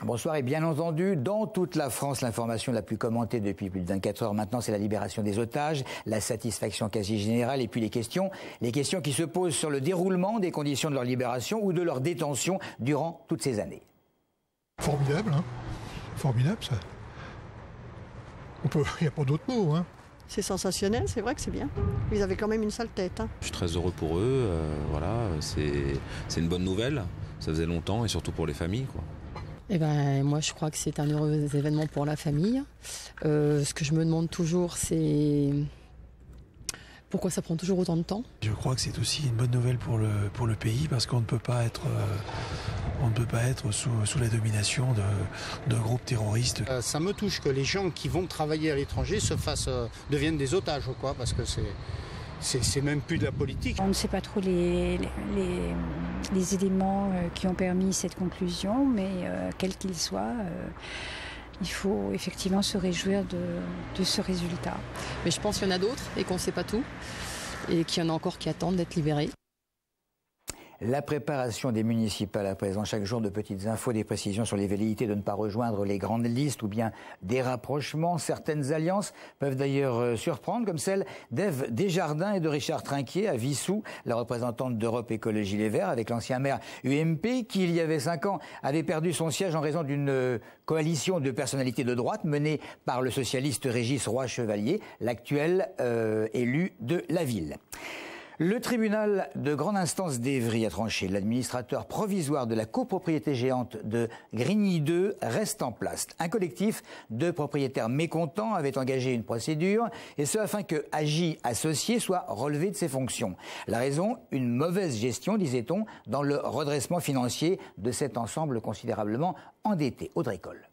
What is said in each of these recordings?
Bonsoir et bien entendu, dans toute la France, l'information la plus commentée depuis plus de 24 heures maintenant, c'est la libération des otages, la satisfaction quasi générale et puis les questions qui se posent sur le déroulement des conditions de leur libération ou de leur détention durant toutes ces années. Formidable, hein. Formidable ça. Il n'y a pas d'autre mot, hein. C'est sensationnel, c'est vrai que c'est bien. Ils avaient quand même une sale tête. Hein. Je suis très heureux pour eux, voilà, c'est une bonne nouvelle, ça faisait longtemps et surtout pour les familles, quoi. Eh ben, moi, je crois que c'est un heureux événement pour la famille. Ce que je me demande toujours, c'est pourquoi ça prend toujours autant de temps. Je crois que c'est aussi une bonne nouvelle pour le pays parce qu'on ne peut pas être sous la domination de groupes terroristes. Ça me touche que les gens qui vont travailler à l'étranger deviennent des otages, quoi, parce que c'est même plus de la politique. On ne sait pas trop les éléments qui ont permis cette conclusion, mais quel qu'il soit, il faut effectivement se réjouir de ce résultat. Mais je pense qu'il y en a d'autres et qu'on ne sait pas tout, et qu'il y en a encore qui attendent d'être libérés. La préparation des municipales à présent, chaque jour de petites infos, des précisions sur les velléités de ne pas rejoindre les grandes listes ou bien des rapprochements. Certaines alliances peuvent d'ailleurs surprendre, comme celle d'Ève Desjardins et de Richard Trinquier à Vissou, la représentante d'Europe Écologie Les Verts, avec l'ancien maire UMP qui, il y avait 5 ans, avait perdu son siège en raison d'une coalition de personnalités de droite menée par le socialiste Régis Roy-Chevalier, l'actuel élu de la ville. Le tribunal de grande instance d'Évry a tranché. L'administrateur provisoire de la copropriété géante de Grigny 2 reste en place. Un collectif de propriétaires mécontents avait engagé une procédure, et ce afin que AGI Associés soit relevé de ses fonctions. La raison, une mauvaise gestion, disait-on, dans le redressement financier de cet ensemble considérablement endetté. Audrey Coll.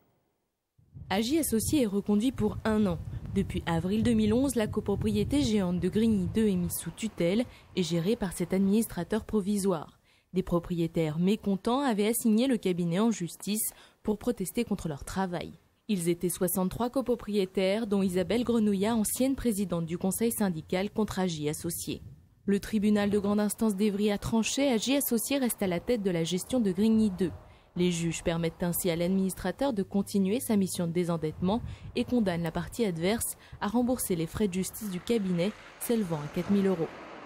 AGI Associés est reconduit pour 1 an. Depuis avril 2011, la copropriété géante de Grigny 2 est mise sous tutelle et gérée par cet administrateur provisoire. Des propriétaires mécontents avaient assigné le cabinet en justice pour protester contre leur travail. Ils étaient 63 copropriétaires, dont Isabelle Grenouillat, ancienne présidente du conseil syndical contre AGI Associés. Le tribunal de grande instance d'Évry a tranché, AGI Associés reste à la tête de la gestion de Grigny 2. Les juges permettent ainsi à l'administrateur de continuer sa mission de désendettement et condamnent la partie adverse à rembourser les frais de justice du cabinet, s'élevant à 4 000 €.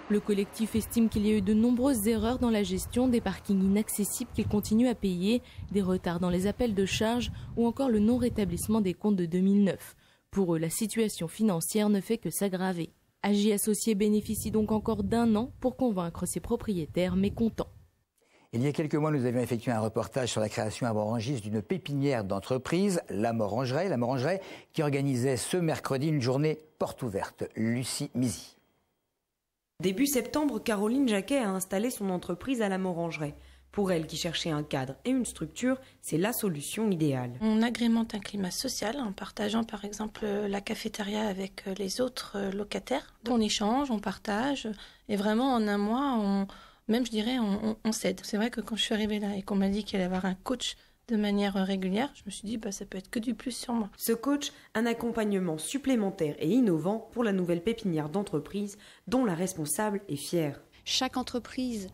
Le collectif estime qu'il y a eu de nombreuses erreurs dans la gestion, des parkings inaccessibles qu'il continue à payer, des retards dans les appels de charges ou encore le non-rétablissement des comptes de 2009. Pour eux, la situation financière ne fait que s'aggraver. AGI Associés bénéficie donc encore d'1 an pour convaincre ses propriétaires mécontents. Il y a quelques mois, nous avions effectué un reportage sur la création à Morangis d'une pépinière d'entreprise, la Morangeraie, qui organisait ce mercredi une journée porte ouverte. Lucie Mizy. Début septembre, Caroline Jacquet a installé son entreprise à la Morangeraie. Pour elle qui cherchait un cadre et une structure, c'est la solution idéale. On agrémente un climat social en partageant par exemple la cafétéria avec les autres locataires. On échange, on partage et vraiment en un mois, même je dirais, on s'aide. C'est vrai que quand je suis arrivée là et qu'on m'a dit qu'il allait y avoir un coach de manière régulière, je me suis dit ça peut être que du plus sur moi. Ce coach, un accompagnement supplémentaire et innovant pour la nouvelle pépinière d'entreprise dont la responsable est fière. Chaque entreprise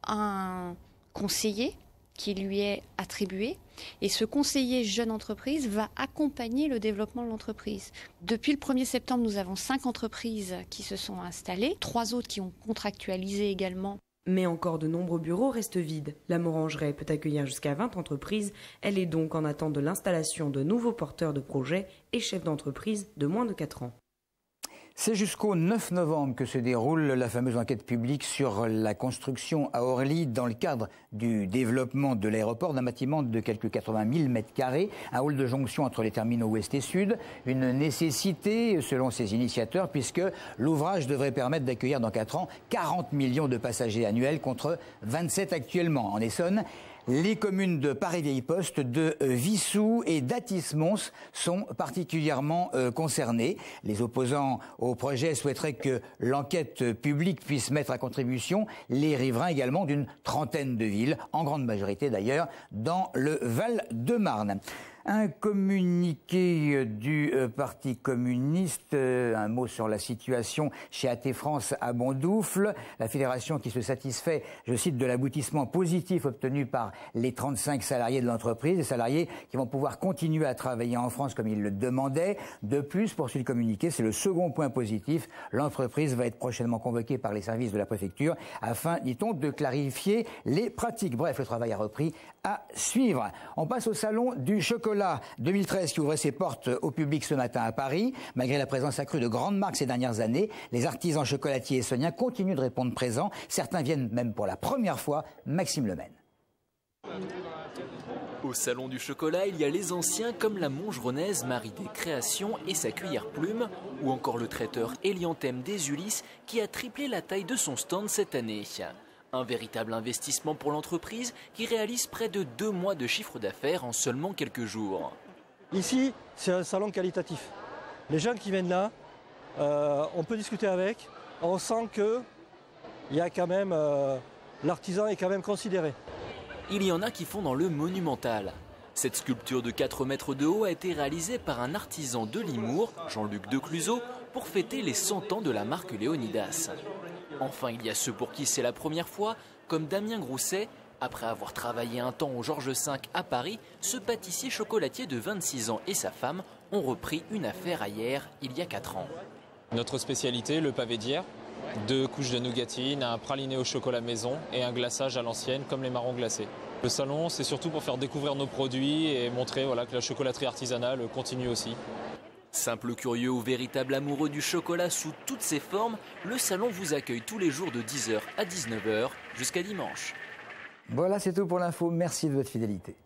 a un conseiller qui lui est attribué et ce conseiller jeune entreprise va accompagner le développement de l'entreprise. Depuis le 1er septembre, nous avons 5 entreprises qui se sont installées, 3 autres qui ont contractualisé également. Mais encore de nombreux bureaux restent vides. La Morangeraie peut accueillir jusqu'à 20 entreprises. Elle est donc en attente de l'installation de nouveaux porteurs de projets et chefs d'entreprise de moins de 4 ans. C'est jusqu'au 9 novembre que se déroule la fameuse enquête publique sur la construction à Orly dans le cadre du développement de l'aéroport d'un bâtiment de quelques 80 000 m², un hall de jonction entre les terminaux ouest et sud, une nécessité selon ses initiateurs puisque l'ouvrage devrait permettre d'accueillir dans 4 ans 40 millions de passagers annuels contre 27 actuellement. En Essonne, les communes de Paris-Vieille-Poste, de Vissou et d'Athis-Mons sont particulièrement concernées. Les opposants au projet souhaiteraient que l'enquête publique puisse mettre à contribution les riverains également d'une trentaine de villes, en grande majorité d'ailleurs dans le Val-de-Marne. Un communiqué du Parti communiste, un mot sur la situation chez AT France à Bondoufle. La fédération qui se satisfait, je cite, de l'aboutissement positif obtenu par les 35 salariés de l'entreprise, des salariés qui vont pouvoir continuer à travailler en France comme ils le demandaient. De plus, poursuit le communiqué, c'est le second point positif, l'entreprise va être prochainement convoquée par les services de la préfecture afin, dit-on, de clarifier les pratiques. Bref, le travail a repris, à suivre. On passe au salon du chocolat 2013 qui ouvrait ses portes au public ce matin à Paris. Malgré la présence accrue de grandes marques ces dernières années, les artisans chocolatiers essonniens continuent de répondre présents. Certains viennent même pour la première fois. Maxime Lemaine. Au salon du chocolat, il y a les anciens comme la Montgeronnaise Marie des Créations et sa cuillère plume, ou encore le traiteur Elianthem des Ulysses qui a triplé la taille de son stand cette année. Un véritable investissement pour l'entreprise qui réalise près de 2 mois de chiffre d'affaires en seulement quelques jours. Ici, c'est un salon qualitatif. Les gens qui viennent là, on peut discuter avec, on sent que il y a quand même, l'artisan est quand même considéré. Il y en a qui font dans le monumental. Cette sculpture de 4 mètres de haut a été réalisée par un artisan de Limours, Jean-Luc Decluseau, pour fêter les 100 ans de la marque Léonidas. Enfin, il y a ceux pour qui c'est la première fois, comme Damien Grousset. Après avoir travaillé un temps au Georges V à Paris, ce pâtissier chocolatier de 26 ans et sa femme ont repris une affaire ailleurs il y a 4 ans. Notre spécialité, le pavé d'hier, 2 couches de nougatine, un praliné au chocolat maison et un glaçage à l'ancienne comme les marrons glacés. Le salon, c'est surtout pour faire découvrir nos produits et montrer que la chocolaterie artisanale continue aussi. Simple curieux ou véritable amoureux du chocolat sous toutes ses formes, le salon vous accueille tous les jours de 10h à 19h jusqu'à dimanche. Voilà, c'est tout pour l'info. Merci de votre fidélité.